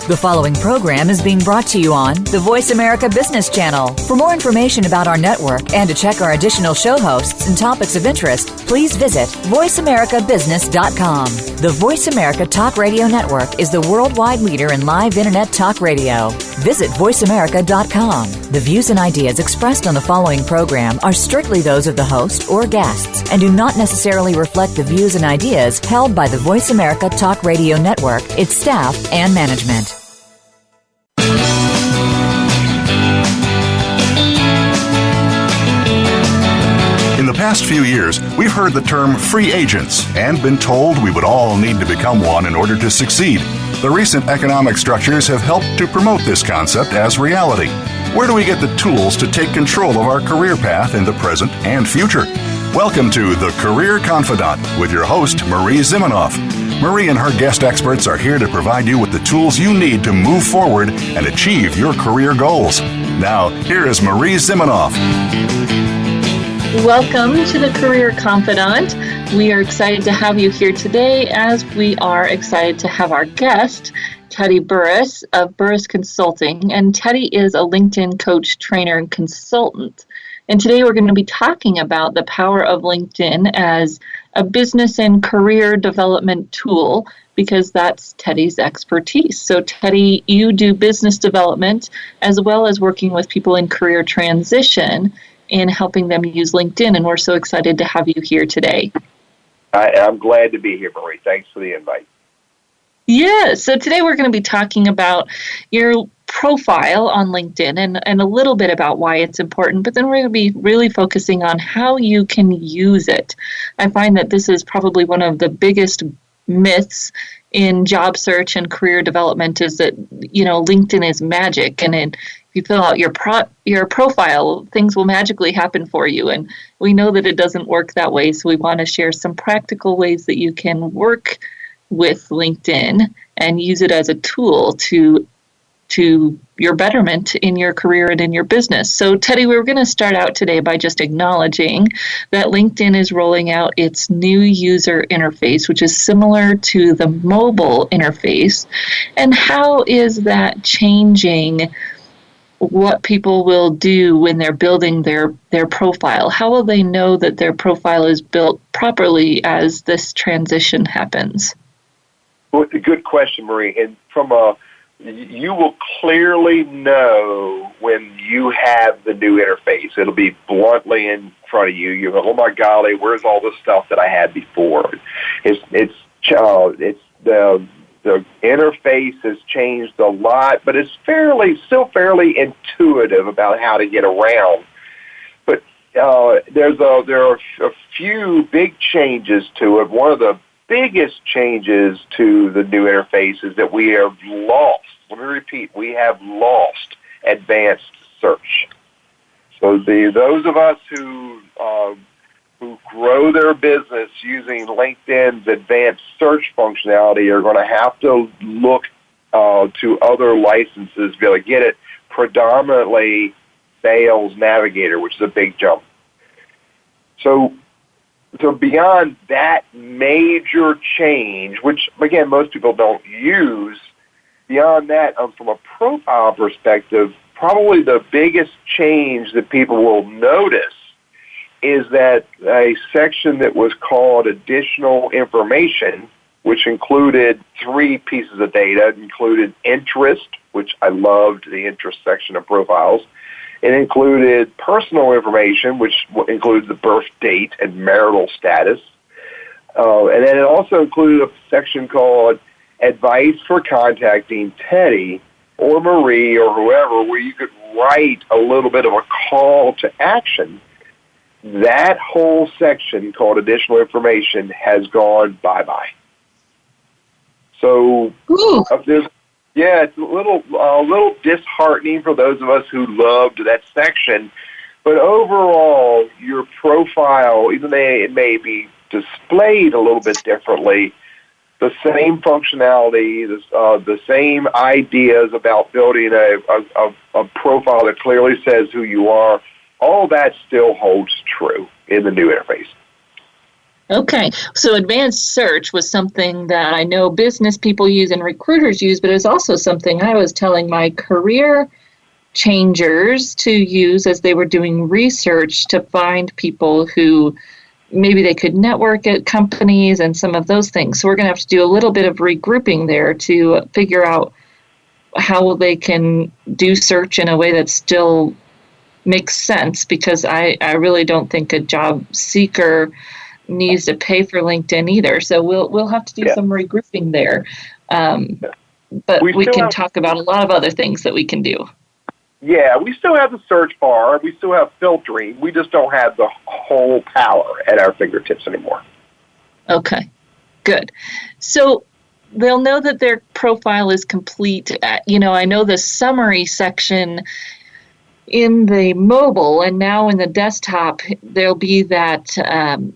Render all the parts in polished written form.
The following program is being brought to you on the Voice America Business Channel. For more information about our network and to check our additional show hosts and topics of interest, please visit voiceamericabusiness.com. The Voice America Talk Radio Network is the worldwide leader in live Internet talk radio. Visit voiceamerica.com. The views and ideas expressed on the following program are strictly those of the host or guests and do not necessarily reflect the views and ideas held by the Voice America Talk Radio Network, its staff, and management. In the past few years, we've heard the term free agents and been told we would all need to become one in order to succeed. The recent economic structures have helped to promote this concept as reality. Where do we get the tools to take control of our career path in the present and future? Welcome to The Career Confidant with your host, Marie Zimenoff. Marie and her guest experts are here to provide you with the tools you need to move forward and achieve your career goals. Now, here is Marie Zimenoff. Welcome to the Career Confidant. We are excited to have you here today, as we are excited to have our guest, Teddy Burris of Burris Consulting. And Teddy is a LinkedIn coach, trainer, and consultant. And today we're going to be talking about the power of LinkedIn as a business and career development tool, because that's Teddy's expertise. So Teddy, you do business development as well as working with people in career transition and helping them use LinkedIn. And we're so excited to have you here today. I'm glad to be here, Marie. Thanks for the invite. Yeah, so today we're going to be talking about your profile on LinkedIn and a little bit about why it's important, but then we're going to be really focusing on how you can use it. I find that this is probably one of the biggest myths in job search and career development is that, LinkedIn is magic, and if you fill out your profile, things will magically happen for you. And we know that it doesn't work that way, so we want to share some practical ways that you can work with LinkedIn and use it as a tool to your betterment in your career and in your business. So, Teddy, we're going to start out today by just acknowledging that LinkedIn is rolling out its new user interface, which is similar to the mobile interface. And how is that changing what people will do when they're building their profile? How will they know that their profile is built properly as this transition happens? Well, a good question, Marie. And you will clearly know when you have the new interface. It'll be bluntly in front of you. You go, oh my golly, where's all the stuff that I had before? The interface has changed a lot, but it's still fairly intuitive about how to get around. But there are a few big changes to it. One of the biggest changes to the new interface is that we have lost. Let me repeat: we have lost advanced search. So those of us who grow their business using LinkedIn's advanced search functionality are going to have to look to other licenses to be able to get it, predominantly Sales Navigator, which is a big jump. So beyond that major change, which, again, most people don't use, beyond that, from a profile perspective, probably the biggest change that people will notice is that a section that was called additional information, which included 3 pieces of data. It included interest, which I loved the interest section of profiles. It included personal information, which includes the birth date and marital status. And then it also included a section called advice for contacting Teddy or Marie or whoever, where you could write a little bit of a call to action. That whole section called additional information has gone bye-bye. So it's a little disheartening for those of us who loved that section. But overall, your profile, even though it may be displayed a little bit differently, the same functionality, the same ideas about building a profile that clearly says who you are, all that still holds true in the new interface. Okay, so advanced search was something that I know business people use and recruiters use, but it's also something I was telling my career changers to use as they were doing research to find people who maybe they could network at companies and some of those things. So we're going to have to do a little bit of regrouping there to figure out how they can do search in a way that still makes sense, because I really don't think a job seeker needs to pay for LinkedIn either. So we'll have to do some regrouping there. But we can talk about a lot of other things that we can do. Yeah, we still have the search bar. We still have filtering. We just don't have the whole power at our fingertips anymore. Okay, good. So they'll know that their profile is complete. I know the summary section in the mobile and now in the desktop, there'll be that,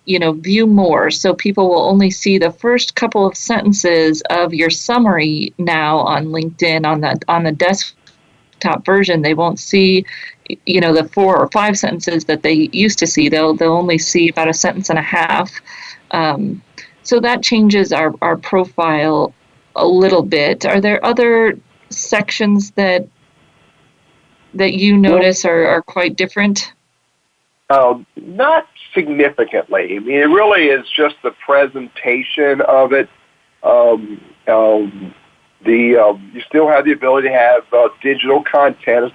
view more. So people will only see the first couple of sentences of your summary now on LinkedIn on the desktop version. They won't see, the 4 or 5 sentences that they used to see. They'll only see about a sentence and a half. So that changes our profile a little bit. Are there other sections that you notice are quite different? Not significantly. I mean, it really is just the presentation of it. You still have the ability to have digital content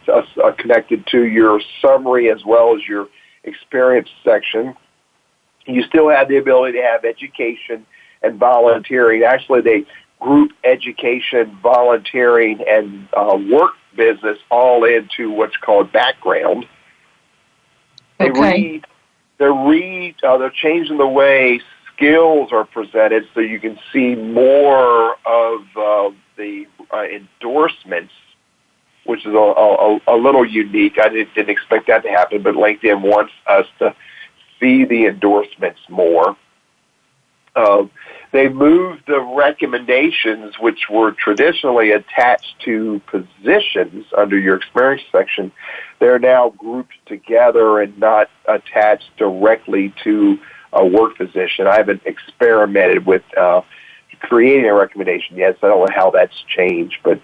connected to your summary as well as your experience section. You still have the ability to have education and volunteering. Actually, they group education, volunteering, and work business all into what's called background. They're changing the way skills are presented so you can see more of the endorsements, which is a little unique. I didn't expect that to happen, but LinkedIn wants us to see the endorsements more. They moved the recommendations, which were traditionally attached to positions under your experience section. They're now grouped together and not attached directly to a work position. I haven't experimented with creating a recommendation yet, so I don't know how that's changed. But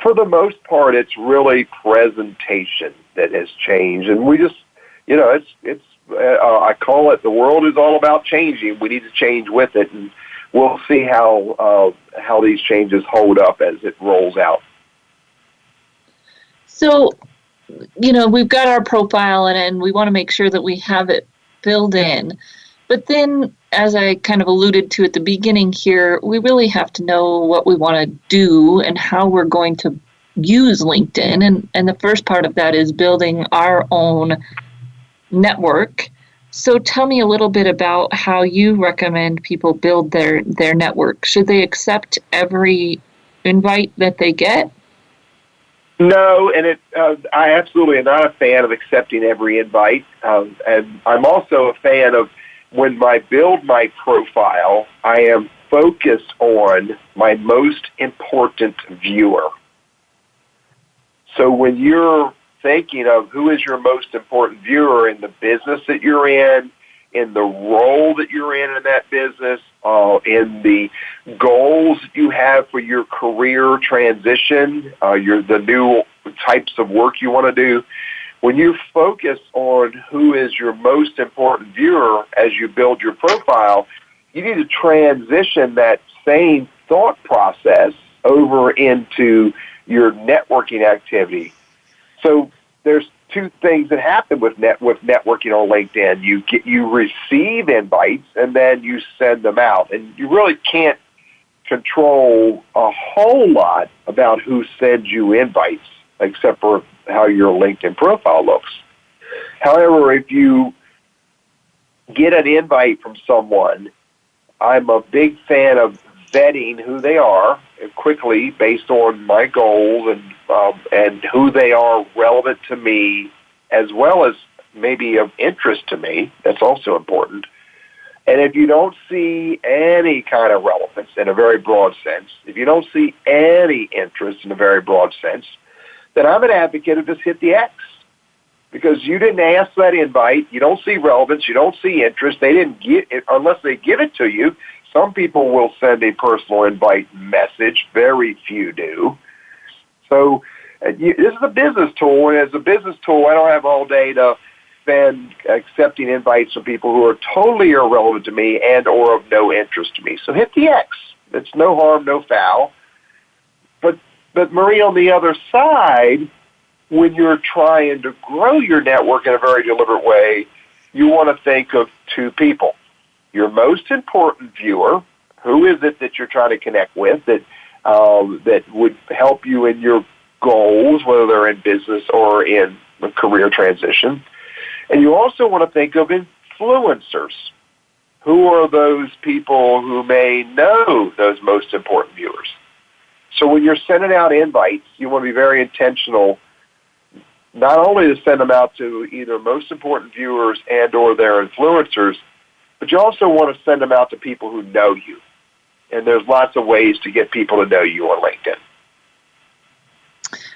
for the most part, it's really presentation that has changed. And we just, I call it the world is all about changing. We need to change with it, and we'll see how these changes hold up as it rolls out. So, we've got our profile and we want to make sure that we have it filled in. But then, as I kind of alluded to at the beginning here, we really have to know what we want to do and how we're going to use LinkedIn. And the first part of that is building our own network. So tell me a little bit about how you recommend people build their network. Should they accept every invite that they get? No, and I absolutely am not a fan of accepting every invite. And I'm also a fan of when I build my profile, I am focused on my most important viewer. So when you're thinking of who is your most important viewer in the business that you're in the role that you're in that business, in the goals that you have for your career transition, the new types of work you want to do, when you focus on who is your most important viewer as you build your profile, you need to transition that same thought process over into your networking activity. So there's 2 things that happen with networking on LinkedIn. You receive invites and then you send them out, and you really can't control a whole lot about who sends you invites, except for how your LinkedIn profile looks. However, if you get an invite from someone, I'm a big fan of vetting who they are quickly based on my goals and who they are relevant to me, as well as maybe of interest to me. That's also important. And if you don't see any kind of relevance in a very broad sense, if you don't see any interest in a very broad sense, then I'm an advocate of just hit the X. because you didn't ask that invite. You don't see relevance. You don't see interest. They didn't get it unless they give it to you. Some people will send a personal invite message. Very few do. So this is a business tool, and as a business tool, I don't have all day to spend accepting invites from people who are totally irrelevant to me and or of no interest to me. So hit the X. It's no harm, no foul. But Marie, on the other side, when you're trying to grow your network in a very deliberate way, you want to think of two people. Your most important viewer, who is it that you're trying to connect with that would help you in your goals, whether they're in business or in a career transition. And you also want to think of influencers. Who are those people who may know those most important viewers? So when you're sending out invites, you want to be very intentional, not only to send them out to either most important viewers and or their influencers, but you also want to send them out to people who know you. And there's lots of ways to get people to know you on LinkedIn.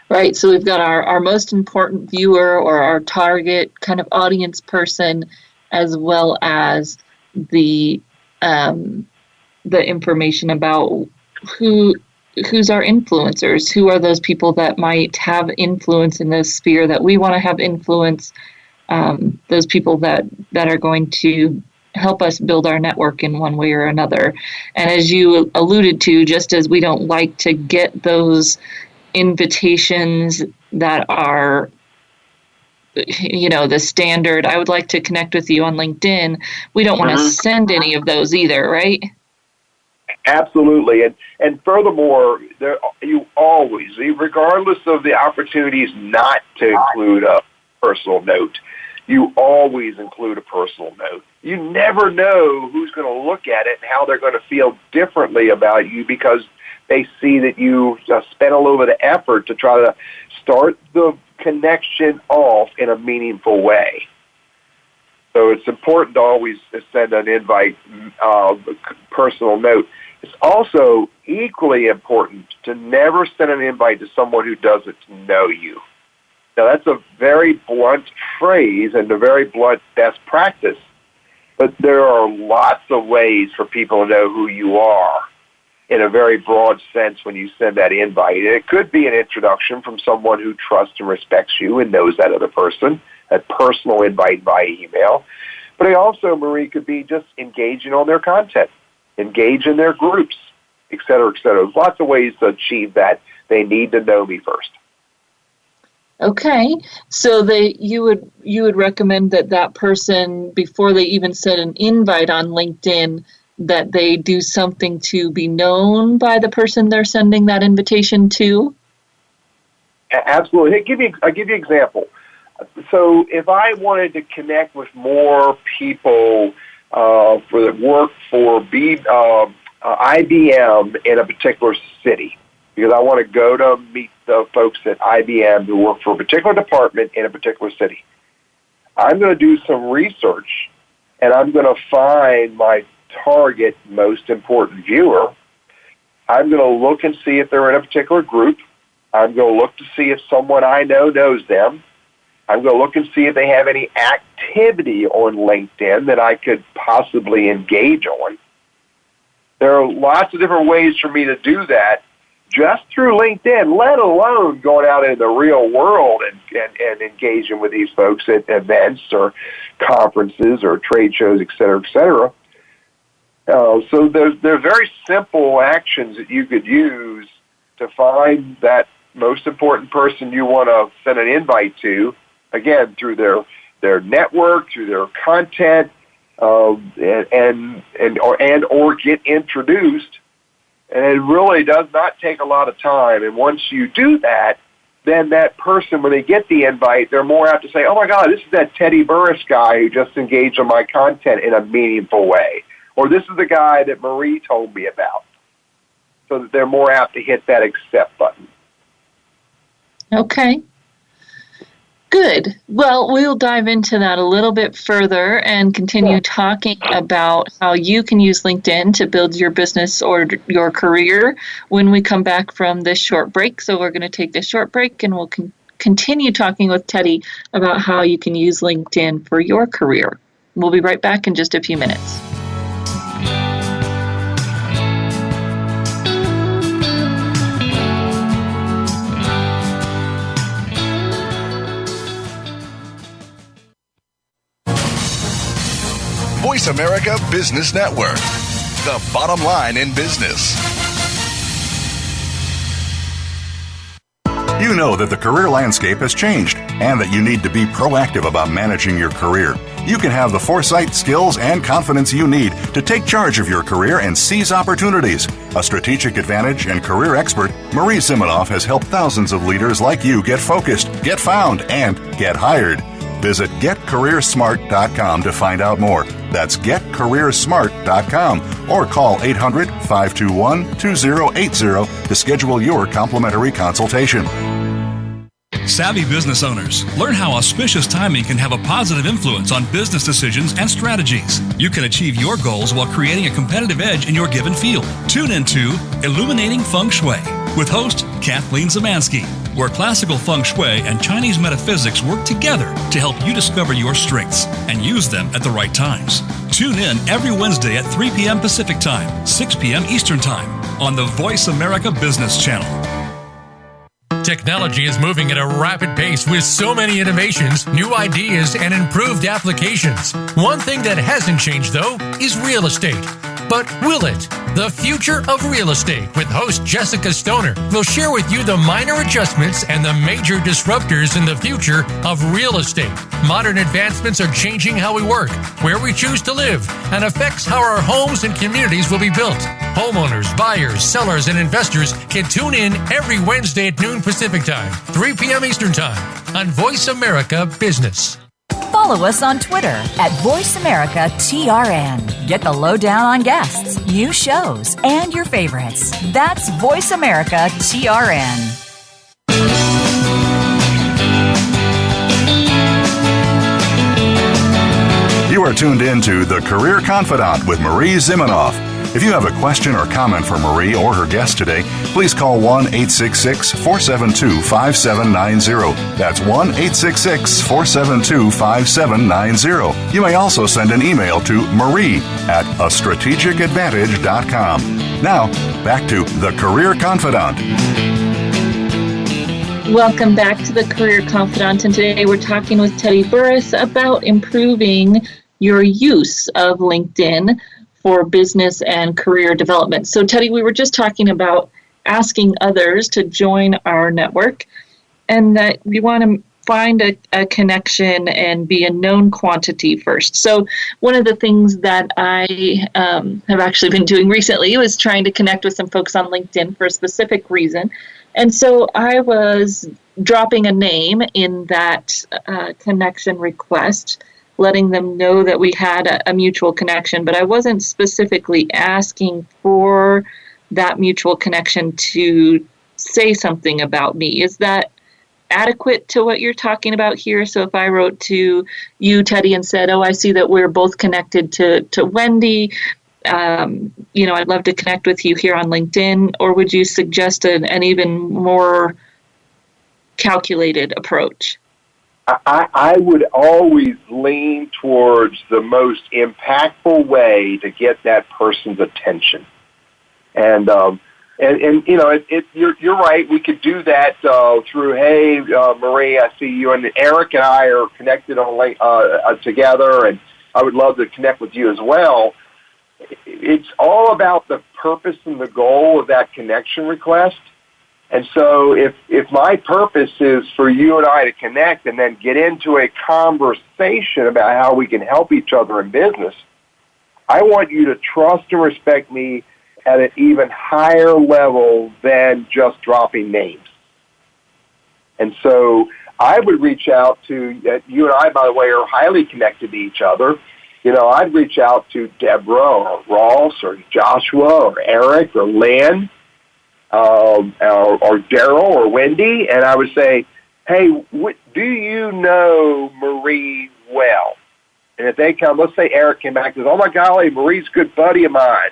Right, so we've got our most important viewer or our target kind of audience person, as well as the information about who's our influencers, who are those people that might have influence in this sphere that we want to have influence, those people that are going to help us build our network in one way or another. And as you alluded to, just as we don't like to get those invitations that are, the standard, I would like to connect with you on LinkedIn, we don't want to send any of those either, right? Absolutely. And furthermore, you always, regardless of the opportunities not to include a personal note, you always include a personal note. You never know who's going to look at it and how they're going to feel differently about you because they see that you spent a little bit of effort to try to start the connection off in a meaningful way. So it's important to always send an invite, personal note. It's also equally important to never send an invite to someone who doesn't know you. Now, that's a very blunt phrase and a very blunt best practice, but there are lots of ways for people to know who you are in a very broad sense when you send that invite. And it could be an introduction from someone who trusts and respects you and knows that other person, a personal invite via email. But it also, Marie, could be just engaging on their content, engage in their groups, et cetera, et cetera. There's lots of ways to achieve that. They need to know me first. Okay, so you would recommend that person, before they even send an invite on LinkedIn, that they do something to be known by the person they're sending that invitation to? Absolutely. I'll give you an example. So if I wanted to connect with more people that work for IBM in a particular city, because I want to go to meet the folks at IBM who work for a particular department in a particular city, I'm going to do some research, and I'm going to find my target most important viewer. I'm going to look and see if they're in a particular group. I'm going to look to see if someone I know knows them. I'm going to look and see if they have any activity on LinkedIn that I could possibly engage on. There are lots of different ways for me to do that just through LinkedIn, let alone going out in the real world and engaging with these folks at events or conferences or trade shows, et cetera, et cetera. So there's very simple actions that you could use to find that most important person you want to send an invite to, again, through their network, through their content, or get introduced. And it really does not take a lot of time. And once you do that, then that person, when they get the invite, they're more apt to say, oh, my God, this is that Teddy Burris guy who just engaged on my content in a meaningful way. Or this is the guy that Marie told me about. So that they're more apt to hit that accept button. Okay. Good. Well, we'll dive into that a little bit further and continue talking about how you can use LinkedIn to build your business or your career when we come back from this short break. So we're going to take this short break and we'll continue talking with Teddy about how you can use LinkedIn for your career. We'll be right back in just a few minutes. Voice America Business Network, the bottom line in business. You know that the career landscape has changed and that you need to be proactive about managing your career. You can have the foresight, skills, and confidence you need to take charge of your career and seize opportunities. A strategic advantage and career expert, Marie Zimenoff has helped thousands of leaders like you get focused, get found, and get hired. Visit getcareersmart.com to find out more. That's getcareersmart.com or call 800-521-2080 to schedule your complimentary consultation. Savvy business owners, learn how auspicious timing can have a positive influence on business decisions and strategies. You can achieve your goals while creating a competitive edge in your given field. Tune into Illuminating Feng Shui with host Kathleen Zemansky, where classical feng shui and Chinese metaphysics work together to help you discover your strengths and use them at the right times. Tune in every Wednesday at 3 p.m. Pacific Time, 6 p.m. Eastern Time on the Voice America Business Channel. Technology is moving at a rapid pace with so many innovations, new ideas, and improved applications. One thing that hasn't changed, though, is real estate. But will it? The Future of Real Estate with host Jessica Stoner will share with you the minor adjustments and the major disruptors in the future of real estate. Modern advancements are changing how we work, where we choose to live, and affects how our homes and communities will be built. Homeowners, buyers, sellers, and investors can tune in every Wednesday at noon Pacific Time, 3 p.m. Eastern Time on Voice America Business. Follow us on Twitter at VoiceAmericaTRN. Get the lowdown on guests, new shows, and your favorites. That's VoiceAmericaTRN. You are tuned in to The Career Confidant with Marie Zimenoff. If you have a question or comment for Marie or her guest today, please call 1-866-472-5790. That's 1-866-472-5790. You may also send an email to marie@astrategicadvantage.com. Now, back to The Career Confidant. Welcome back to The Career Confidant, and today we're talking with Teddy Burris about improving your use of LinkedIn for business and career development. So Teddy, we were just talking about asking others to join our network and that we want to find a connection and be a known quantity first. So one of the things that I have actually been doing recently was trying to connect with some folks on LinkedIn for a specific reason. And so I was dropping a name in that connection request, letting them know that we had a mutual connection, but I wasn't specifically asking for that mutual connection to say something about me. Is that adequate to what you're talking about here? So if I wrote to you, Teddy, and said, I see that we're both connected to Wendy, I'd love to connect with you here on LinkedIn, or would you suggest an even more calculated approach? I would always lean towards the most impactful way to get that person's attention. And you're right. We could do that through, hey, Marie, I see you, and Eric and I are connected on together, and I would love to connect with you as well. It's all about the purpose and the goal of that connection request. And so if my purpose is for you and I to connect and then get into a conversation about how we can help each other in business, I want you to trust and respect me at an even higher level than just dropping names. And so I would reach out to, you and I, by the way, are highly connected to each other. I'd reach out to Deborah or Ross or Joshua or Eric or Lynn, or Daryl or Wendy, and I would say, hey, do you know Marie well? And if they come, let's say Eric came back and says, oh my golly, Marie's a good buddy of mine.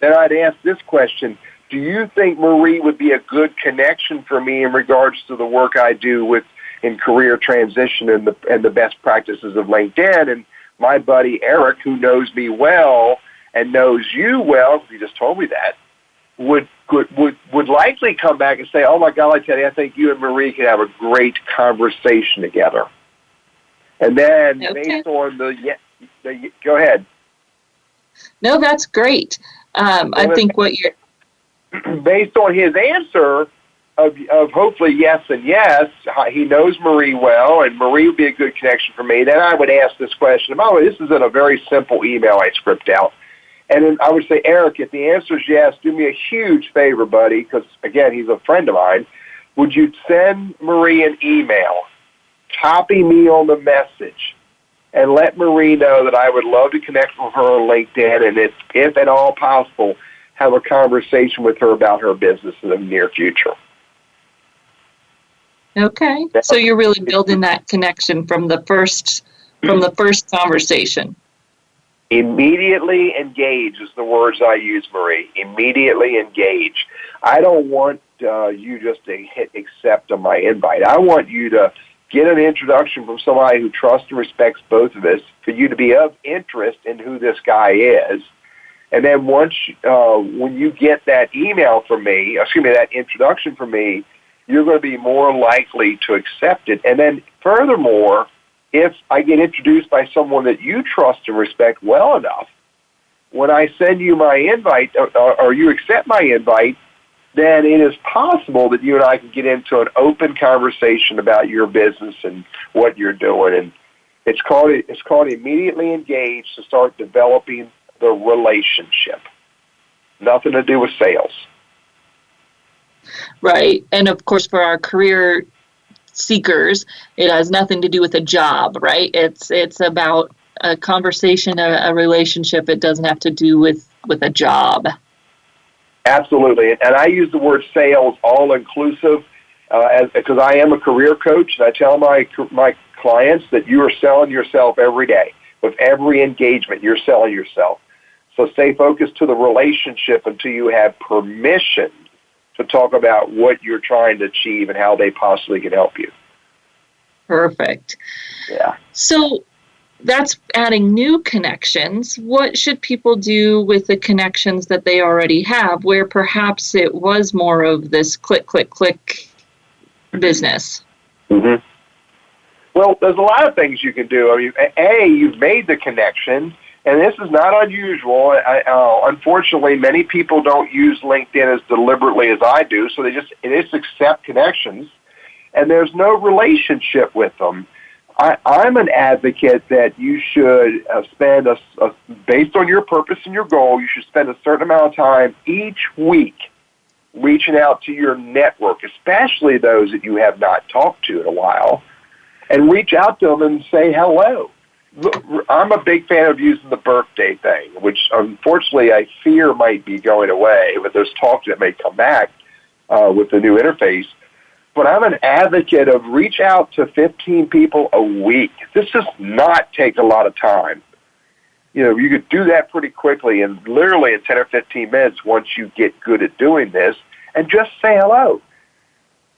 Then I'd ask this question, do you think Marie would be a good connection for me in regards to the work I do with in career transition and the best practices of LinkedIn. And my buddy Eric, who knows me well and knows you well, he just told me that, would likely come back and say, "Oh my God, I tell you, I think you and Marie could have a great conversation together." And then based on the go ahead. No, that's great. I think what you're based on his answer of hopefully yes and yes, he knows Marie well, and Marie would be a good connection for me. Then I would ask this question. By the way, this is in a very simple email I script out. And then I would say, Eric, if the answer is yes, do me a huge favor, buddy, because, again, he's a friend of mine. Would you send Marie an email, copy me on the message, and let Marie know that I would love to connect with her on LinkedIn, and if at all possible, have a conversation with her about her business in the near future. Okay. So you're really building that connection from the first conversation. Immediately engage is the words I use, Marie. Immediately engage. I don't want you just to hit accept on my invite. I want you to get an introduction from somebody who trusts and respects both of us, for you to be of interest in who this guy is. And then once, when you get that email from me, that introduction from me, you're going to be more likely to accept it. And then furthermore, if I get introduced by someone that you trust and respect well enough, when I send you my invite or you accept my invite, then it is possible that you and I can get into an open conversation about your business and what you're doing. And it's called immediately engage, to start developing the relationship. Nothing to do with sales. Right. And of course, for our career seekers, it has nothing to do with a job, right? It's about a conversation, a relationship. It doesn't have to do with a job. Absolutely. And I use the word sales all inclusive because I am a career coach, and I tell my clients that you are selling yourself every day. With every engagement, you're selling yourself. So stay focused to the relationship until you have permission to talk about what you're trying to achieve and how they possibly can help you. Perfect. Yeah. So that's adding new connections. What should people do with the connections that they already have, where perhaps it was more of this click, click, click business? Mm-hmm. Well, there's a lot of things you can do. I mean, you've made the connection, and this is not unusual. Unfortunately, many people don't use LinkedIn as deliberately as I do, so they just accept connections, and there's no relationship with them. I'm an advocate that you should spend, based on your purpose and your goal, you should spend a certain amount of time each week reaching out to your network, especially those that you have not talked to in a while, and reach out to them and say hello. I'm a big fan of using the birthday thing, which unfortunately I fear might be going away, but there's talk that may come back with the new interface. But I'm an advocate of reach out to 15 people a week. This does not take a lot of time. You could do that pretty quickly, and literally in 10 or 15 minutes once you get good at doing this, and just say hello.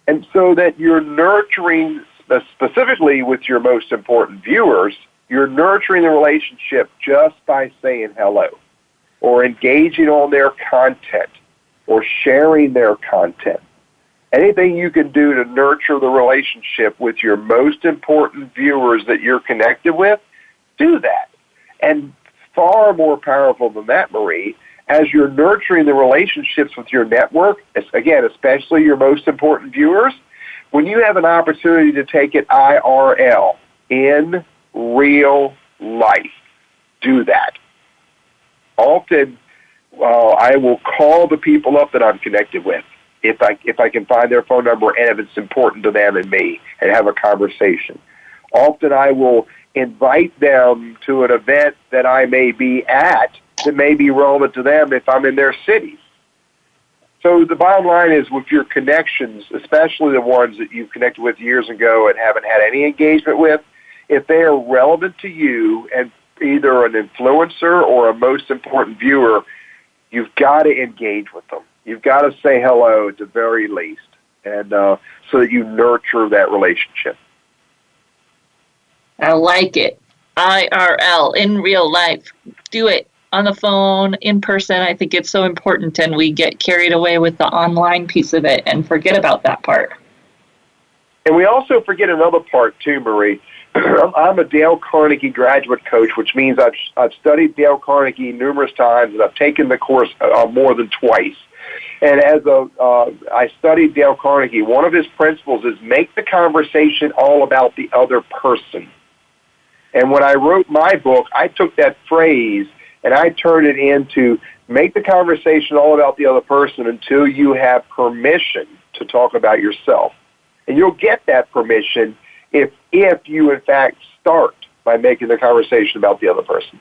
And so that you're nurturing, specifically with your most important viewers, you're nurturing the relationship just by saying hello, or engaging on their content, or sharing their content. Anything you can do to nurture the relationship with your most important viewers that you're connected with, do that. And far more powerful than that, Marie, as you're nurturing the relationships with your network, again, especially your most important viewers, when you have an opportunity to take it IRL, in real life, do that. Often, I will call the people up that I'm connected with, if I can find their phone number and if it's important to them and me, and have a conversation. Often I will invite them to an event that I may be at that may be relevant to them if I'm in their cities. So the bottom line is, with your connections, especially the ones that you've connected with years ago and haven't had any engagement with, if they are relevant to you and either an influencer or a most important viewer, you've got to engage with them. You've got to say hello at the very least, and so that you nurture that relationship. I like it. IRL, in real life. Do it on the phone, in person. I think it's so important, and we get carried away with the online piece of it and forget about that part. And we also forget another part too, Marie. I'm a Dale Carnegie graduate coach, which means I've studied Dale Carnegie numerous times, and I've taken the course more than twice. And as I studied Dale Carnegie, one of his principles is make the conversation all about the other person. And when I wrote my book, I took that phrase and I turned it into make the conversation all about the other person until you have permission to talk about yourself. And you'll get that permission if you, in fact, start by making the conversation about the other person.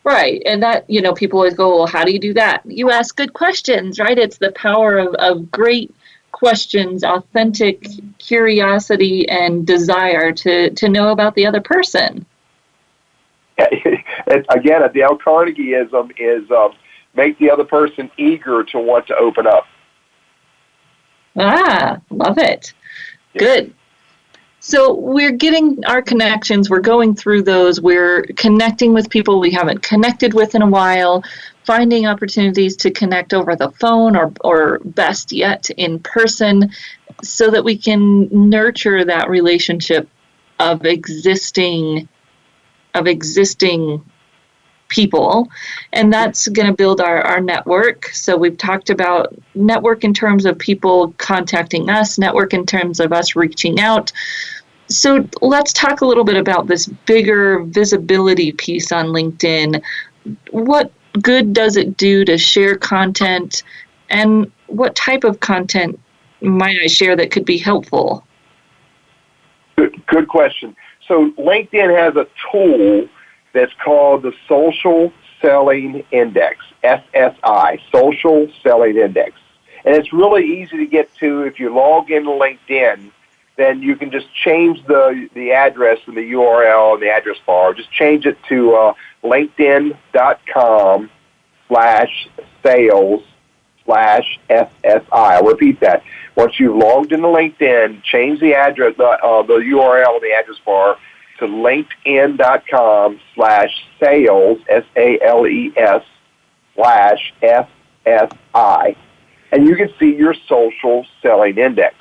Right. And that, people always go, well, how do you do that? You ask good questions, right? It's the power of great questions, authentic curiosity and desire to know about the other person. Again, a Dale Carnegieism is make the other person eager to want to open up. Ah, love it. Good. So we're getting our connections. We're going through those. We're connecting with people we haven't connected with in a while, finding opportunities to connect over the phone or best yet in person so that we can nurture that relationship of existing people, and that's going to build our network. So we've talked about network in terms of people contacting us, network in terms of us reaching out. So let's talk a little bit about this bigger visibility piece on LinkedIn. What good does it do to share content, and what type of content might I share that could be helpful? Good question. So LinkedIn has a tool that's called the Social Selling Index, SSI, Social Selling Index. And it's really easy to get to. If you log into LinkedIn, then you can just change the address and the URL and the address bar. Just change it to linkedin.com/sales/SSI. I'll repeat that. Once you've logged into LinkedIn, change the address, the URL and the address bar to linkedin.com/sales, SALES/SSI, and you can see your social selling index.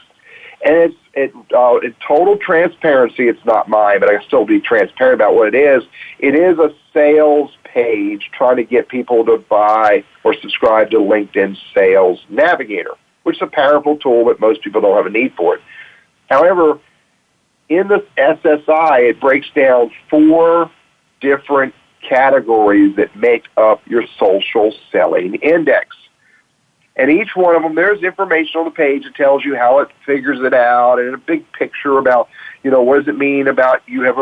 And in total transparency, it's not mine, but I can still be transparent about what it is. It is a sales page trying to get people to buy or subscribe to LinkedIn Sales Navigator, which is a powerful tool, but most people don't have a need for it. However, in the SSI, it breaks down 4 different categories that make up your social selling index. And each one of them, there's information on the page that tells you how it figures it out, and a big picture about, what does it mean about you have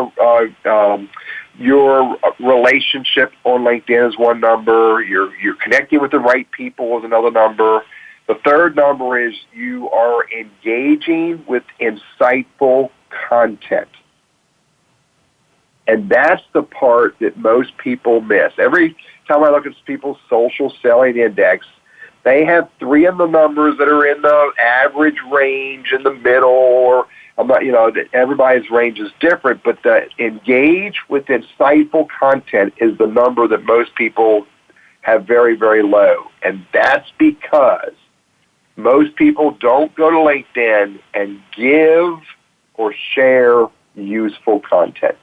your relationship on LinkedIn is one number, you're connecting with the right people is another number. The third number is you are engaging with insightful content. And that's the part that most people miss. Every time I look at people's social selling index, they have 3 of the numbers that are in the average range, in the middle, or everybody's range is different, but the engage with insightful content is the number that most people have very, very low. And that's because most people don't go to LinkedIn and give or share useful content.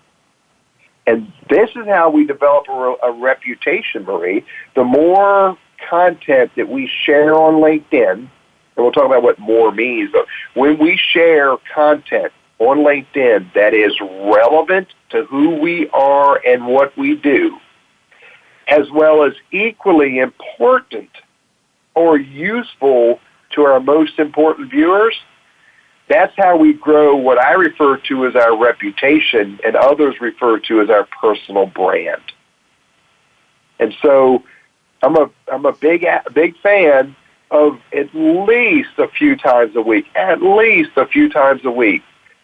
And this is how we develop a reputation, Marie. The more content that we share on LinkedIn, and we'll talk about what more means, but when we share content on LinkedIn that is relevant to who we are and what we do, as well as equally important or useful to our most important viewers, that's how we grow what I refer to as our reputation and others refer to as our personal brand. And so I'm a big fan of at least a few times a week,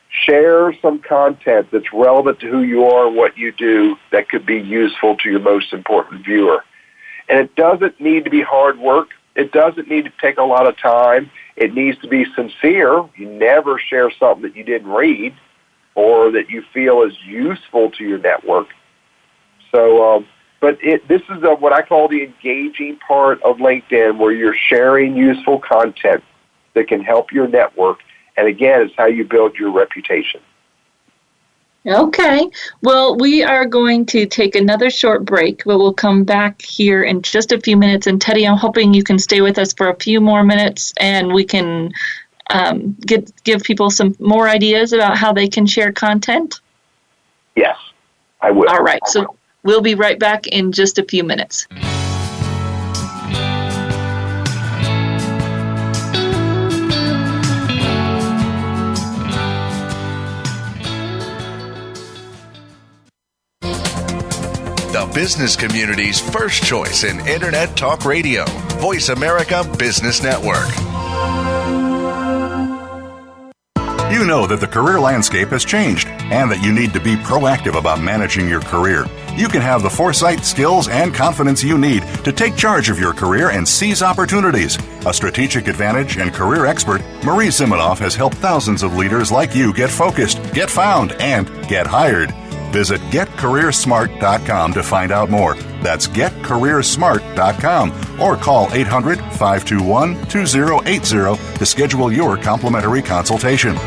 share some content that's relevant to who you are and what you do that could be useful to your most important viewer. And it doesn't need to be hard work. It doesn't need to take a lot of time. It needs to be sincere. You never share something that you didn't read. or that you feel is useful to your network. So, this is what I call the engaging part of LinkedIn, where you're sharing useful content that can help your network. And again, it's how you build your reputation. Okay. Well, we are going to take another short break, but we'll come back here in just a few minutes. And Teddy, I'm hoping you can stay with us for a few more minutes, and we can give people some more ideas about how they can share content. Yes, I will. All right. So we'll be right back in just a few minutes. The business community's first choice in Internet Talk Radio. Voice America Business Network. You know that the career landscape has changed and that you need to be proactive about managing your career. You can have the foresight, skills, and confidence you need to take charge of your career and seize opportunities. A strategic advantage and career expert, Marie Zimenoff has helped thousands of leaders like you get focused, get found, and get hired. Visit getcareersmart.com to find out more. That's getcareersmart.com or call 800-521-2080 to schedule your complimentary consultation.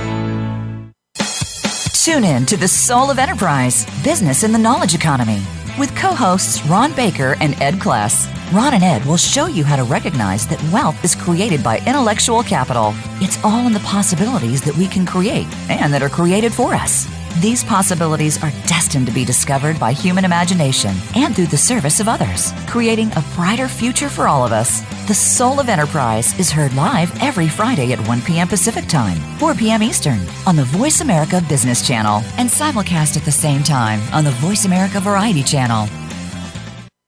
Tune in to The Soul of Enterprise, Business in the Knowledge Economy, with co-hosts Ron Baker and Ed Kless. Ron and Ed will show you how to recognize that wealth is created by intellectual capital. It's all in the possibilities that we can create and that are created for us. These possibilities are destined to be discovered by human imagination and through the service of others, creating a brighter future for all of us. The Soul of Enterprise is heard live every Friday at 1 p.m. Pacific Time, 4 p.m. Eastern on the Voice America Business Channel and simulcast at the same time on the Voice America Variety Channel.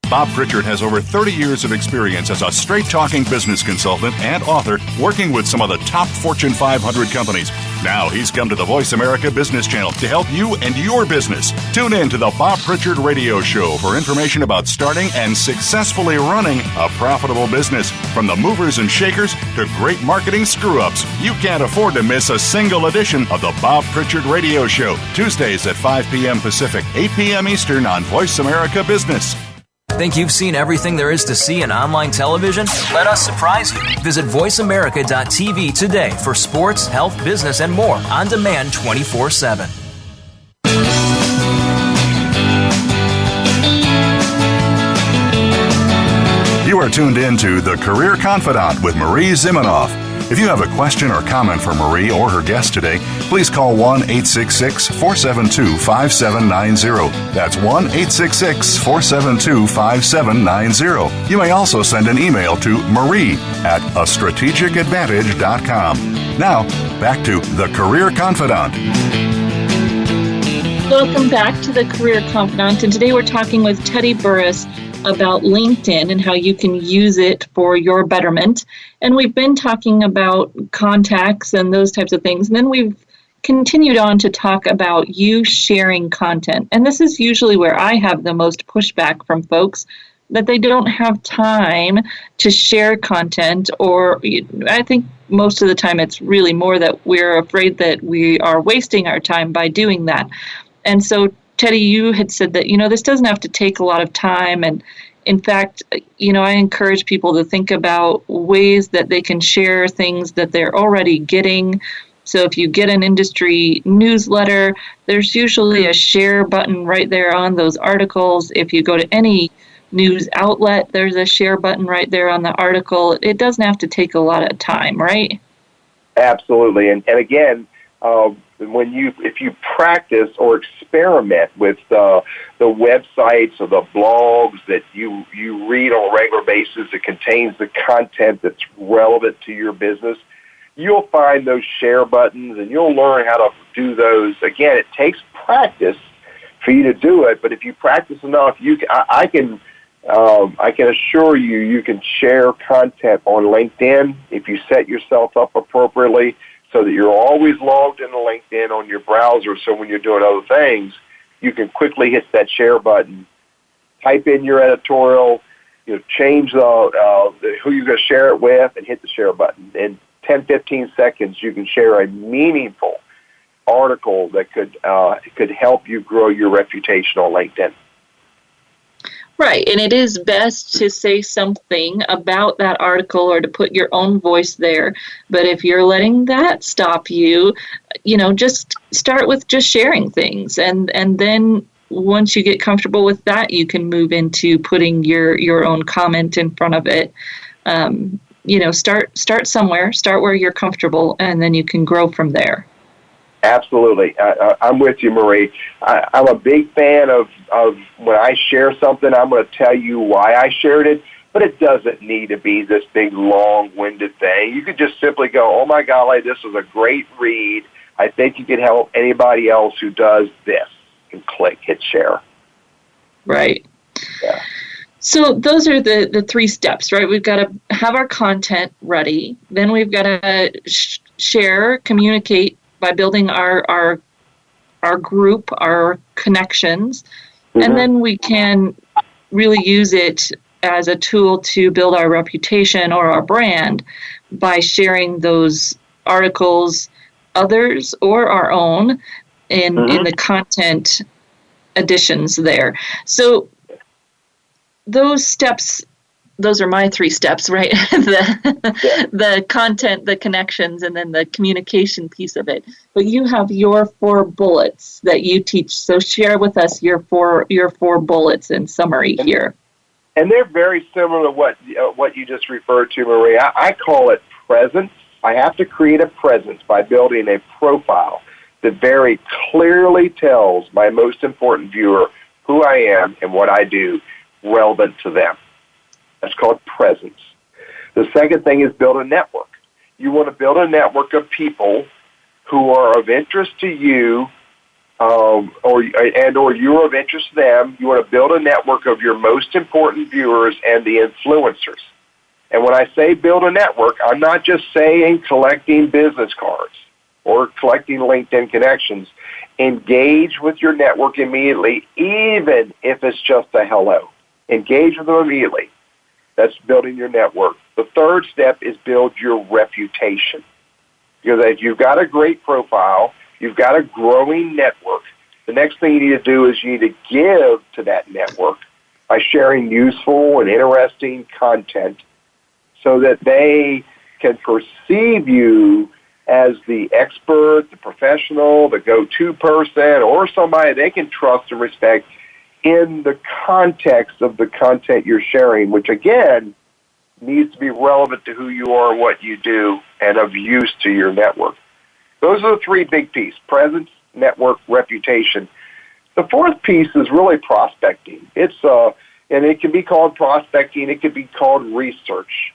Bob Pritchard has over 30 years of experience as a straight-talking business consultant and author working with some of the top Fortune 500 companies. Now he's come to the Voice America Business Channel to help you and your business. Tune in to the Bob Pritchard Radio Show for information about starting and successfully running a profitable business. From the movers and shakers to great marketing screw-ups, you can't afford to miss a single edition of the Bob Pritchard Radio Show. Tuesdays at 5 p.m. Pacific, 8 p.m. Eastern on Voice America Business. Think you've seen everything there is to see in online television? Let us surprise you. Visit voiceamerica.tv today for sports, health, business, and more on demand 24/7. You are tuned in to The Career Confidant with Marie Zimenoff. If you have a question or comment for Marie or her guest today, please call 1-866-472-5790. That's 1-866-472-5790. You may also send an email to marie@astrategicadvantage.com. Now, back to The Career Confidant. Welcome back to The Career Confidant, and today we're talking with Teddy Burris about LinkedIn and how you can use it for your betterment. And we've been talking about contacts and those types of things. And then we've continued on to talk about you sharing content. And this is usually where I have the most pushback from folks, that they don't have time to share content, or I think most of the time it's really more that we're afraid that we are wasting our time by doing that. And so Teddy, you had said that, this doesn't have to take a lot of time. And in fact, I encourage people to think about ways that they can share things that they're already getting. So if you get an industry newsletter, there's usually a share button right there on those articles. If you go to any news outlet, there's a share button right there on the article. It doesn't have to take a lot of time, right? Absolutely. And again, if you practice or experiment with the websites or the blogs that you read on a regular basis that contains the content that's relevant to your business, you'll find those share buttons and you'll learn how to do those. Again, it takes practice for you to do it, but if you practice enough, I can assure you can share content on LinkedIn if you set yourself up appropriately, so that you're always logged into LinkedIn on your browser, so when you're doing other things, you can quickly hit that share button, type in your editorial, change who you're going to share it with, and hit the share button. In 10, 15 seconds, you can share a meaningful article that could help you grow your reputation on LinkedIn. Right, and it is best to say something about that article or to put your own voice there. But if you're letting that stop you, just start with just sharing things, and then once you get comfortable with that, you can move into putting your own comment in front of it. Start somewhere, start where you're comfortable, and then you can grow from there. Absolutely. I'm with you, Marie. I'm a big fan of when I share something, I'm going to tell you why I shared it, but it doesn't need to be this big, long-winded thing. You could just simply go, oh, my golly, this was a great read. I think you could help anybody else who does this, and hit share. Right. Yeah. So those are the 3 steps, right? We've got to have our content ready. Then we've got to share, communicate by building our group, our connections, and then we can really use it as a tool to build our reputation or our brand by sharing those articles, others or our own, in the content additions there. So those steps, those are my 3 steps, right? The content, the connections, and then the communication piece of it. But you have your 4 bullets that you teach. So share with us your four bullets in summary here. And they're very similar to what you just referred to, Maria. I call it presence. I have to create a presence by building a profile that very clearly tells my most important viewer who I am and what I do relevant to them. That's called presence. The second thing is build a network. You want to build a network of people who are of interest to you, or you're of interest to them. You want to build a network of your most important viewers and the influencers. And when I say build a network, I'm not just saying collecting business cards or collecting LinkedIn connections. Engage with your network immediately, even if it's just a hello. Engage with them immediately. That's building your network. The third step is build your reputation. Because if you've got a great profile, you've got a growing network, the next thing you need to do is you need to give to that network by sharing useful and interesting content so that they can perceive you as the expert, the professional, the go-to person, or somebody they can trust and respect in the context of the content you're sharing, which, again, needs to be relevant to who you are, what you do, and of use to your network. Those are the 3 big pieces: presence, network, reputation. The 4th piece is really prospecting. And it can be called prospecting. It could be called research.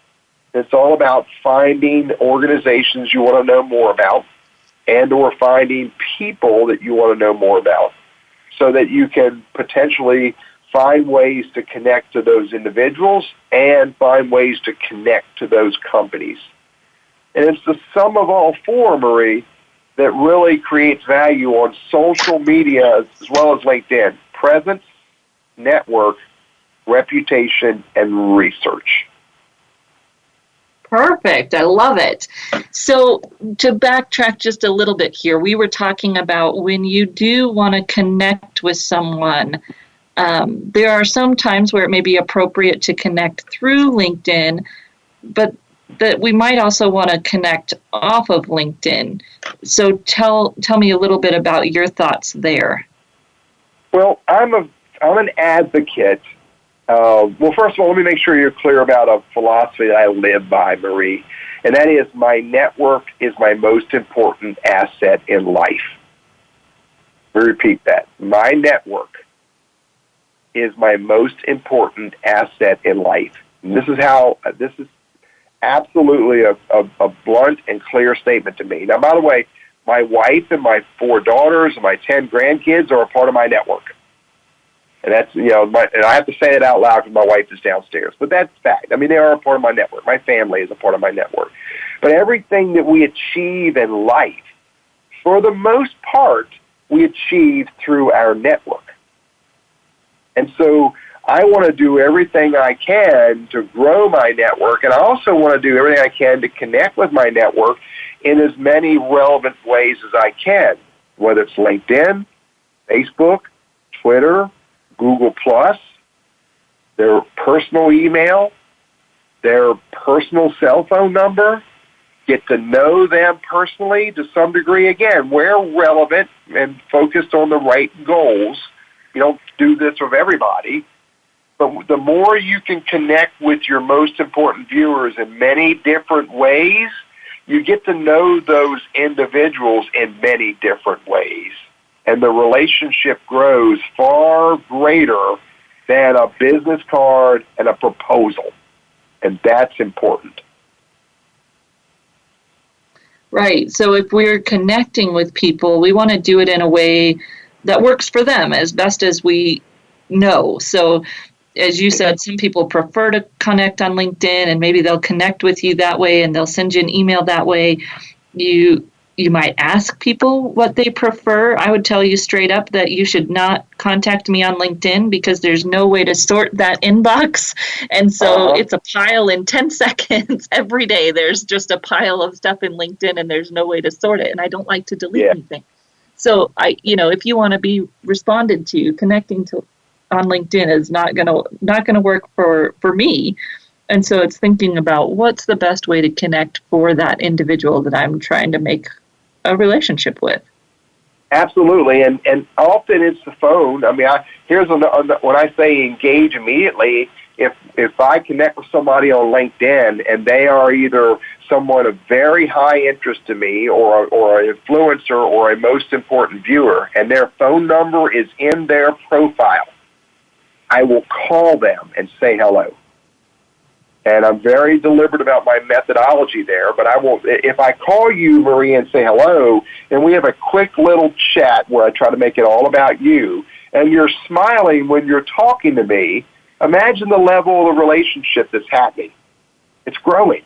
It's all about finding organizations you want to know more about and or finding people that you want to know more about, so that you can potentially find ways to connect to those individuals and find ways to connect to those companies. And it's the sum of all 4, Marie, that really creates value on social media as well as LinkedIn: presence, network, reputation, and research. Perfect. I love it. So to backtrack just a little bit here, we were talking about when you do want to connect with someone, there are some times where it may be appropriate to connect through LinkedIn, but that we might also want to connect off of LinkedIn. So tell me a little bit about your thoughts there. Well, I'm an advocate. Well, first of all, let me make sure you're clear about a philosophy that I live by, Marie, and that is my network is my most important asset in life. Let me repeat that. My network is my most important asset in life. And this is absolutely a blunt and clear statement to me. Now, by the way, my wife and my 4 daughters and my 10 grandkids are a part of my network. And that's, and I have to say it out loud because my wife is downstairs. But that's fact. I mean, they are a part of my network. My family is a part of my network. But everything that we achieve in life, for the most part, we achieve through our network. And so I want to do everything I can to grow my network, and I also want to do everything I can to connect with my network in as many relevant ways as I can. whether it's LinkedIn, Facebook, Twitter, Google+, their personal email, their personal cell phone number, get to know them personally to some degree, again, where relevant and focused on the right goals. You don't do this with everybody, but the more you can connect with your most important viewers in many different ways, you get to know those individuals in many different ways. And the relationship grows far greater than a business card and a proposal. And that's important. Right. So if we're connecting with people, we want to do it in a way that works for them as best as we know. So as you said, some people prefer to connect on LinkedIn, and maybe they'll connect with you that way and they'll send you an email that way. You might ask people what they prefer. I would tell you straight up that you should not contact me on LinkedIn because there's no way to sort that inbox. And so it's a pile in 10 seconds every day. There's just a pile of stuff in LinkedIn and there's no way to sort it. And I don't like to delete anything. So if you want to be responded to, connecting to on LinkedIn is not gonna work for me. And so it's thinking about what's the best way to connect for that individual that I'm trying to make a relationship with. Absolutely, and often it's the phone. I mean, when I say engage immediately, if I connect with somebody on LinkedIn and they are either someone of very high interest to me or an influencer or a most important viewer, and their phone number is in their profile, I will call them and say hello. And I'm very deliberate about my methodology there, but I won't. If I call you, Maria, and say hello, and we have a quick little chat where I try to make it all about you, and you're smiling when you're talking to me, imagine the level of the relationship that's happening. It's growing.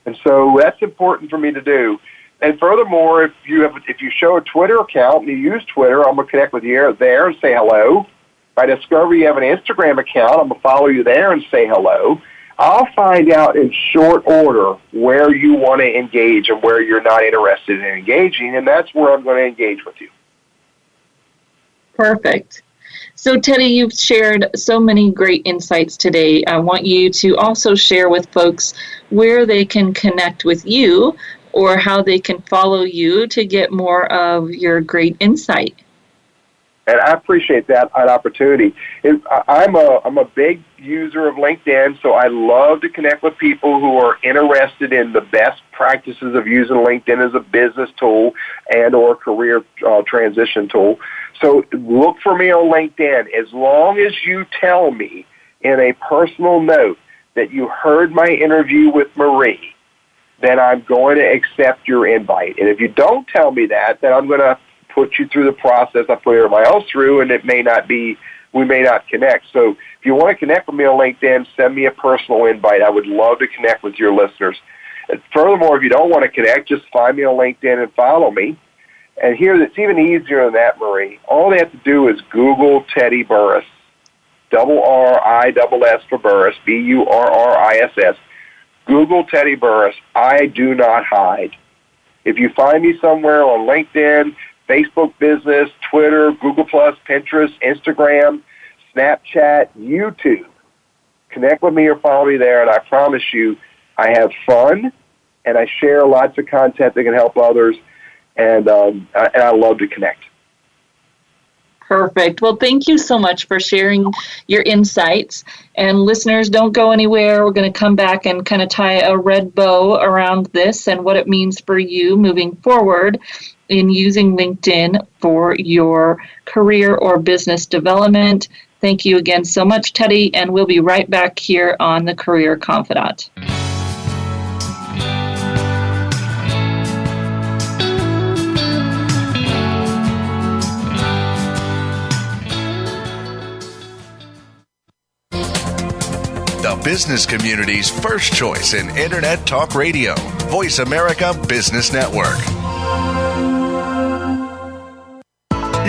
And so that's important for me to do. And furthermore, if you show a Twitter account and you use Twitter, I'm going to connect with you there and say hello. If I discover you have an Instagram account, I'm going to follow you there and say hello. I'll find out in short order where you want to engage and where you're not interested in engaging, and that's where I'm going to engage with you. Perfect. So, Teddy, you've shared so many great insights today. I want you to also share with folks where they can connect with you or how they can follow you to get more of your great insight. And I appreciate that opportunity. I'm a big user of LinkedIn, so I love to connect with people who are interested in the best practices of using LinkedIn as a business tool and or career transition tool. So look for me on LinkedIn. As long as you tell me in a personal note that you heard my interview with Marie, then I'm going to accept your invite. And if you don't tell me that, then I'm going to put you through the process I put everybody else through, and we may not connect. So if you want to connect with me on LinkedIn, send me a personal invite. I would love to connect with your listeners. And furthermore, if you don't want to connect, just find me on LinkedIn and follow me. And here, it's even easier than that, Marie. All they have to do is Google Teddy Burriss, RRISS for Burriss, BURRISS. Google Teddy Burriss. I do not hide. If you find me somewhere on LinkedIn, Facebook Business, Twitter, Google+, Pinterest, Instagram, Snapchat, YouTube, connect with me or follow me there, and I promise you I have fun, and I share lots of content that can help others, and I love to connect. Perfect. Well, thank you so much for sharing your insights. And listeners, don't go anywhere. We're going to come back and kind of tie a red bow around this and what it means for you moving forward in using LinkedIn for your career or business development. Thank you again so much, Teddy, and we'll be right back here on The Career Confidant. The business community's first choice in Internet Talk Radio, Voice America Business Network.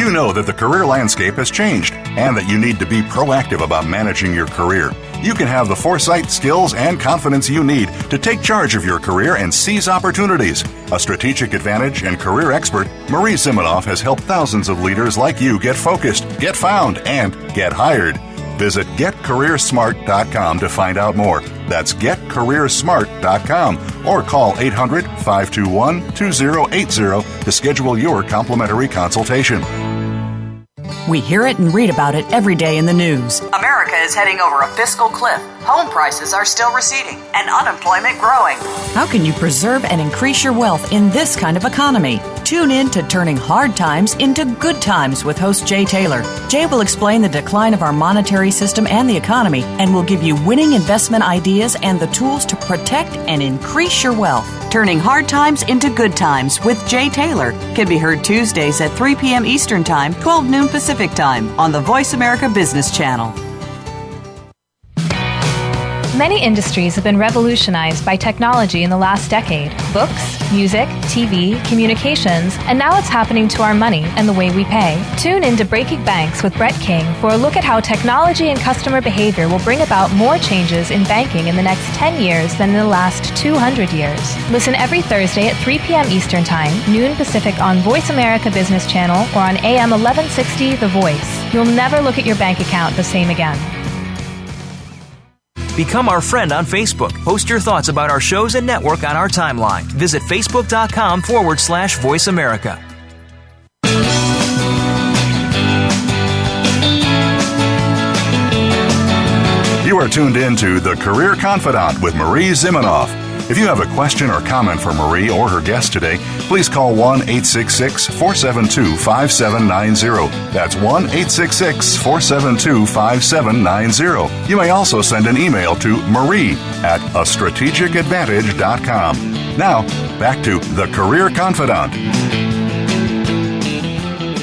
You know that the career landscape has changed and that you need to be proactive about managing your career. You can have the foresight, skills, and confidence you need to take charge of your career and seize opportunities. A strategic advantage and career expert, Marie Zimenoff has helped thousands of leaders like you get focused, get found, and get hired. Visit getcareersmart.com to find out more. That's getcareersmart.com or call 800-521-2080 to schedule your complimentary consultation. We hear it and read about it every day in the news. America is heading over a fiscal cliff. Home prices are still receding and unemployment growing. How can you preserve and increase your wealth in this kind of economy? Tune in to Turning Hard Times into Good Times with host Jay Taylor. Jay will explain the decline of our monetary system and the economy and will give you winning investment ideas and the tools to protect and increase your wealth. Turning Hard Times into Good Times with Jay Taylor can be heard Tuesdays at 3 p.m. Eastern Time, 12 noon Pacific Time on the Voice America Business Channel. Many industries have been revolutionized by technology in the last decade. Books, music, TV, communications, and now it's happening to our money and the way we pay. Tune in to Breaking Banks with Brett King for a look at how technology and customer behavior will bring about more changes in banking in the next 10 years than in the last 200 years. Listen every Thursday at 3 p.m. Eastern Time, noon Pacific on Voice America Business Channel or on AM 1160 The Voice. You'll never look at your bank account the same again. Become our friend on Facebook. Post your thoughts about our shows and network on our timeline. Visit facebook.com/Voice America. You are tuned in to The Career Confidant with Marie Zimenoff. If you have a question or comment for Marie or her guest today, please call 1-866-472-5790. That's 1-866-472-5790. You may also send an email to marie@astrategicadvantage.com. Now, back to The Career Confidant.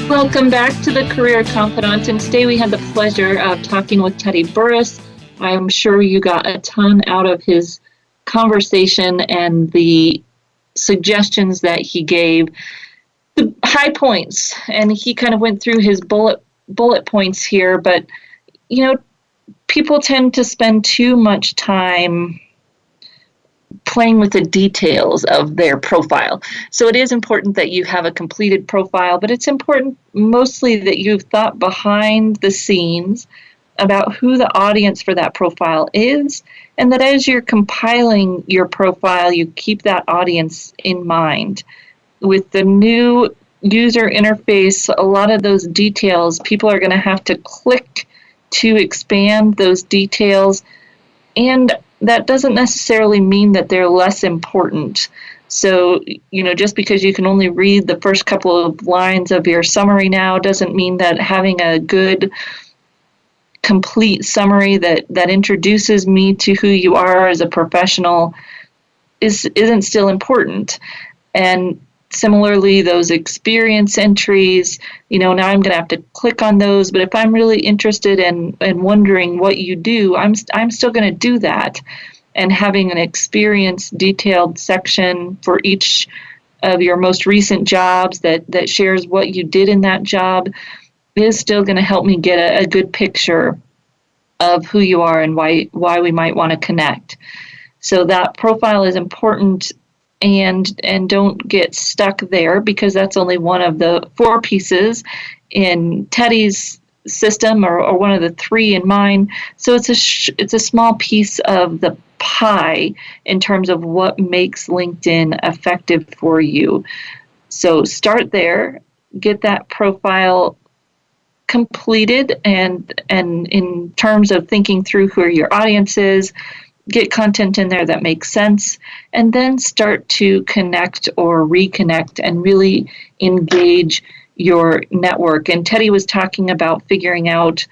Welcome back to The Career Confidant, and today we had the pleasure of talking with Teddy Burris. I'm sure you got a ton out of his conversation and the suggestions that he gave, the high points, and he kind of went through his bullet points here. But you know, people tend to spend too much time playing with the details of their profile. So it is important that you have a completed profile, but it's important mostly that you've thought behind the scenes about who the audience for that profile is, and that as you're compiling your profile, you keep that audience in mind. With the new user interface, a lot of those details, people are going to have to click to expand those details, and that doesn't necessarily mean that they're less important. So, you know, just because you can only read the first couple of lines of your summary now doesn't mean that having a good complete summary that introduces me to who you are as a professional isn't still important. And similarly, those experience entries, you know, now I'm going to have to click on those, but if I'm really interested in wondering what you do, I'm still going to do that. And having an experience detailed section for each of your most recent jobs that shares what you did in that job is still going to help me get a good picture of who you are and why we might want to connect. So that profile is important, and don't get stuck there, because that's only one of the 4 pieces in Teddy's system, or one of the 3 in mine. So it's a small piece of the pie in terms of what makes LinkedIn effective for you. So start there, get that profile completed, and in terms of thinking through who your audience is, get content in there that makes sense, and then start to connect or reconnect and really engage your network. And Teddy was talking about figuring out,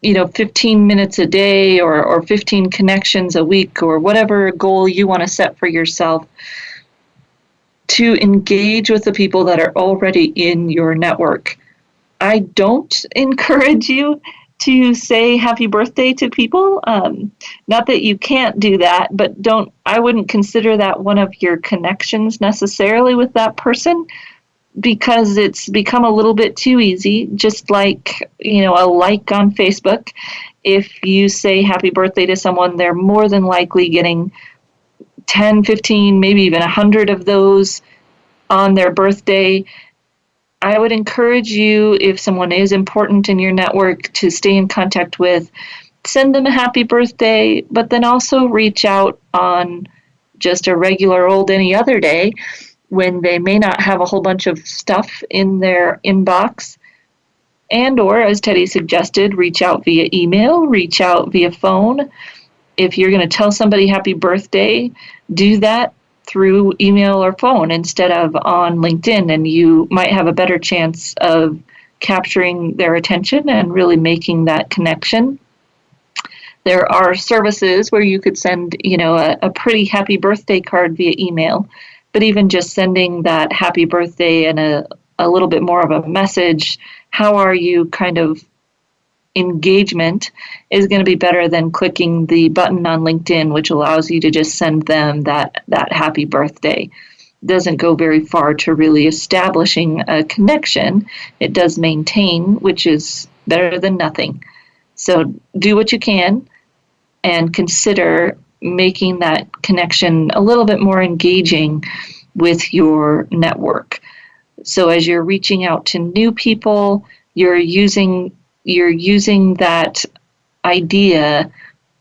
15 minutes a day or 15 connections a week, or whatever goal you want to set for yourself, to engage with the people that are already in your network. I don't encourage you to say happy birthday to people. Not that you can't do that, but I wouldn't consider that one of your connections necessarily with that person. because it's become a little bit too easy, just like, a like on Facebook. If you say happy birthday to someone, they're more than likely getting 10, 15, maybe even 100 of those on their birthday. I would encourage you, if someone is important in your network to stay in contact with, send them a happy birthday, but then also reach out on just a regular old any other day when they may not have a whole bunch of stuff in their inbox. And or, as Teddy suggested, reach out via email, reach out via phone. If you're going to tell somebody happy birthday, do that through email or phone instead of on LinkedIn, and you might have a better chance of capturing their attention and really making that connection. There are services where you could send, a pretty happy birthday card via email, but even just sending that happy birthday and a little bit more of a message, how are you kind of engagement, is going to be better than clicking the button on LinkedIn, which allows you to just send them that happy birthday. It doesn't go very far to really establishing a connection. It does maintain, which is better than nothing. So do what you can and consider making that connection a little bit more engaging with your network. So as you're reaching out to new people, you're using that idea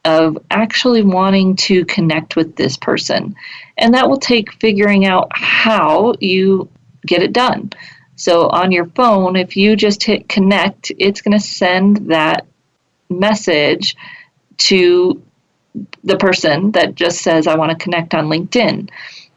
of actually wanting to connect with this person. And that will take figuring out how you get it done. So on your phone, if you just hit connect, it's going to send that message to the person that just says, I want to connect on LinkedIn.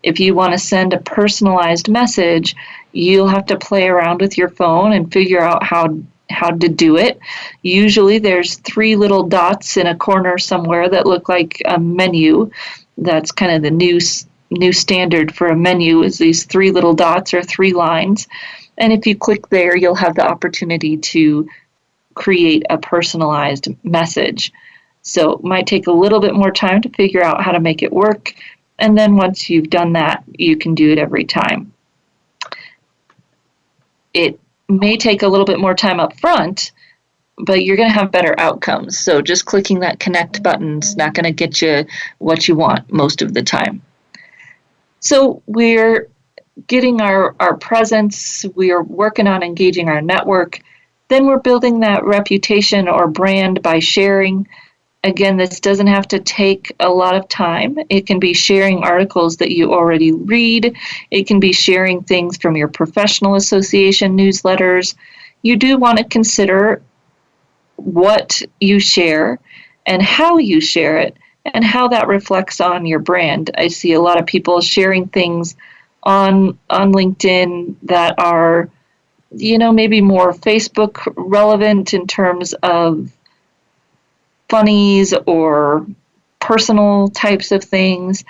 If you want to send a personalized message, you'll have to play around with your phone and figure out how to do it. Usually there's 3 little dots in a corner somewhere that look like a menu. That's kind of the new standard for a menu, is these 3 little dots or 3 lines. And if you click there, you'll have the opportunity to create a personalized message. So it might take a little bit more time to figure out how to make it work. And then once you've done that, you can do it every time. It may take a little bit more time up front, but you're going to have better outcomes. So just clicking that connect button is not going to get you what you want most of the time. So we're getting our presence, we are working on engaging our network, then we're building that reputation or brand by sharing. Again, this doesn't have to take a lot of time. It can be sharing articles that you already read. It can be sharing things from your professional association newsletters. You do want to consider what you share and how you share it and how that reflects on your brand. I see a lot of people sharing things on LinkedIn that are, maybe more Facebook relevant in terms of funnies or personal types of things.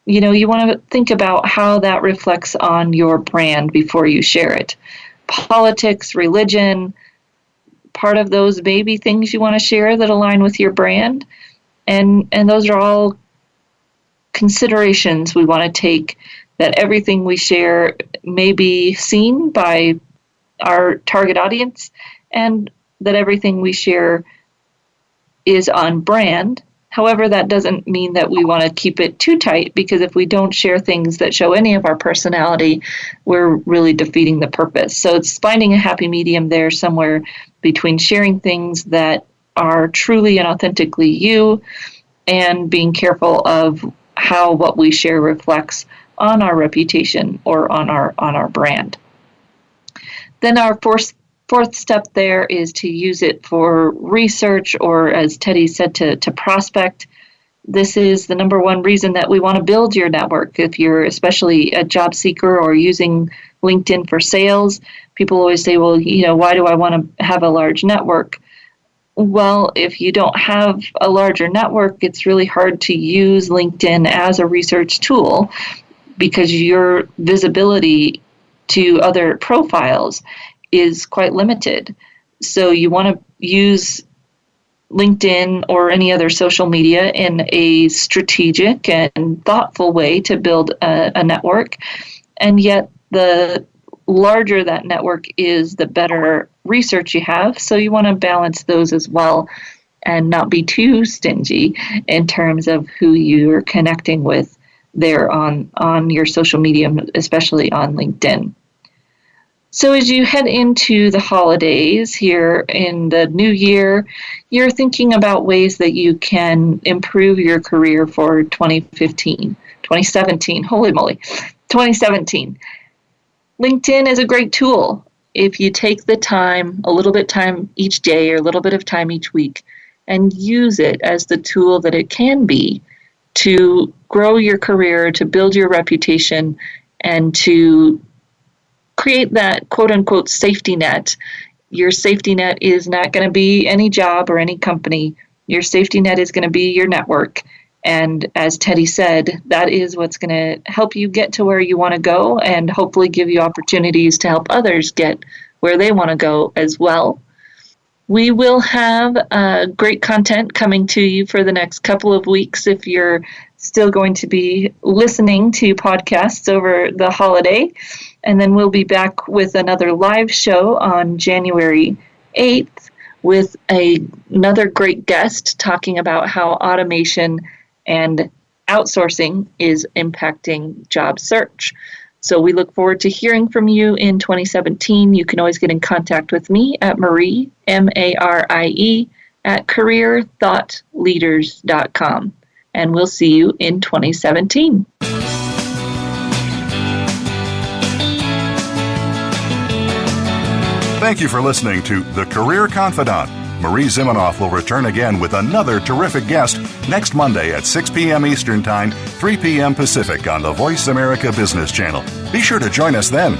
You want to think about how that reflects on your brand before you share it. Politics, religion, part of those maybe things you want to share that align with your brand. And those are all considerations we want to take, that everything we share may be seen by our target audience, and that everything we share is on brand. However, that doesn't mean that we want to keep it too tight, because if we don't share things that show any of our personality, we're really defeating the purpose. So it's finding a happy medium there somewhere between sharing things that are truly and authentically you, and being careful of how what we share reflects on our reputation or on our brand. Then our fourth step there is to use it for research, or as Teddy said, to prospect. This is the number one reason that we want to build your network. If you're especially a job seeker or using LinkedIn for sales, people always say, well, why do I want to have a large network? Well, if you don't have a larger network, it's really hard to use LinkedIn as a research tool, because your visibility to other profiles is quite limited. So you want to use LinkedIn or any other social media in a strategic and thoughtful way to build a network. And yet the larger that network is, the better research you have. So you want to balance those as well and not be too stingy in terms of who you're connecting with there on your social media, especially on LinkedIn. So as you head into the holidays here in the new year, you're thinking about ways that you can improve your career for 2017, holy moly, 2017. LinkedIn is a great tool. If you take the time, a little bit of time each day or a little bit of time each week, and use it as the tool that it can be to grow your career, to build your reputation, and to create that quote-unquote safety net. Your safety net is not going to be any job or any company. Your safety net is going to be your network. And as Teddy said, that is what's going to help you get to where you want to go and hopefully give you opportunities to help others get where they want to go as well. We will have great content coming to you for the next couple of weeks if you're still going to be listening to podcasts over the holiday. And then we'll be back with another live show on January 8th with another great guest talking about how automation and outsourcing is impacting job search. So we look forward to hearing from you in 2017. You can always get in contact with me at Marie, M-A-R-I-E, at careerthoughtleaders.com. And we'll see you in 2017. Thank you for listening to The Career Confidant. Marie Zimenoff will return again with another terrific guest next Monday at 6 p.m. Eastern Time, 3 p.m. Pacific on the Voice America Business Channel. Be sure to join us then.